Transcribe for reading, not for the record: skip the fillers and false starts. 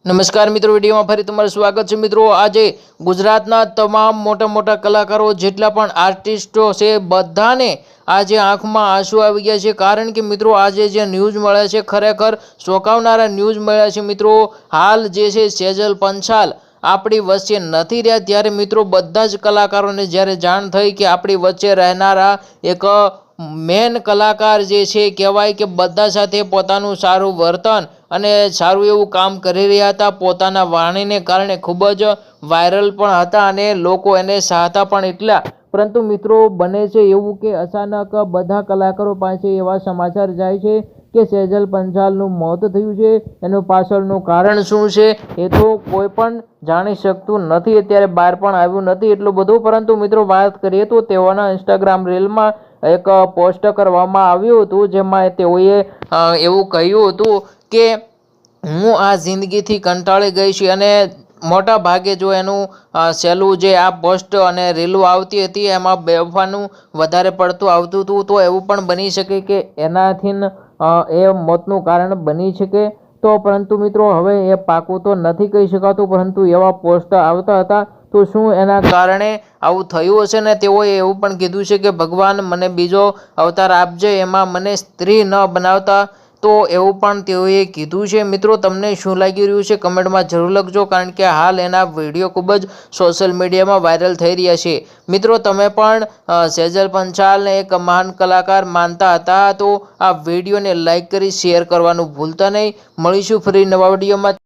નમસ્કાર મિત્રો, વિડીયોમાં ફરી તમારું સ્વાગત છે। મિત્રો, આજે ગુજરાતના તમામ મોટા કલાકારો જેટલા પણ આર્ટિસ્ટો છે બધાને આજે આંખમાં આંસુ આવી ગયા છે। કારણ કે મિત્રો આજે જે ન્યૂઝ મળ્યા છે ખરેખર ચોંકાવનારા ન્યૂઝ મળ્યા છે। મિત્રો, હાલ જે છે સેજલ પંચાલ આપણી વચ્ચે નથી રહ્યા, ત્યારે મિત્રો બધા જ કલાકારોને જ્યારે જાણ થઈ કે આપણી વચ્ચે રહેનારા એક મેન કલાકાર જે છે કહેવાય કે બધા સાથે પોતાનું સારું વર્તન અને સારું એવું કામ કરી રહ્યા હતા, પોતાના વાણીને કારણે ખૂબ જ વાયરલ પણ હતા અને લોકો એને ચાહતા પણ એટલા। પરંતુ મિત્રો બને છે એવું કે અચાનક બધા કલાકારો પાસે એવા સમાચાર જાય છે કે સેજલ પંચાલનું મોત થયું છે। એનું પાછળનું કારણ શું છે એ તો કોઈ પણ જાણી શકતું નથી, અત્યારે બહાર પણ આવ્યું નથી એટલું બધું। પરંતુ મિત્રો વાત કરીએ તો તેઓના ઇન્સ્ટાગ્રામ રીલમાં એક પોસ્ટ કરવામાં આવ્યું હતું, જેમાં તેઓએ એવું કહ્યું હતું કે હું આ જિંદગીથી કંટાળી ગઈ છું। અને મોટા ભાગે જો એનું છેલ્લું જે આ પોસ્ટ અને રીલો આવતી હતી એમાં બેવફાનું વધારે પડતું આવતું હતું, તો એવું પણ બની શકે કે એનાથી એ મોતનું કારણ બની શકે તો। પરંતુ મિત્રો હવે એ પાકું તો નથી કહી શકાતું, પરંતુ એવા પોસ્ટ આવતા હતા। તો શું એના કારણે આવું થયું હશે? ને તેઓએ એવું પણ કીધું છે કે ભગવાન મને બીજો અવતાર આપજે, એમાં મને સ્ત્રી ન બનાવતા, તો એવું પણ તેઓએ કીધું છે। મિત્રો, તમને શું લાગી રહ્યું છે કમેન્ટમાં જરૂર લખજો, કારણ કે હાલ એના વિડીયો ખૂબ જ સોશિયલ મીડિયામાં વાયરલ થઈ રહ્યા છે। મિત્રો, તમે પણ સેજલ પંચાલને એક મહાન કલાકાર માનતા હતા તો આ વિડીયોને લાઈક કરી શેર કરવાનું ભૂલતા નહીં। મળીશું ફરી નવા વિડીયોમાં।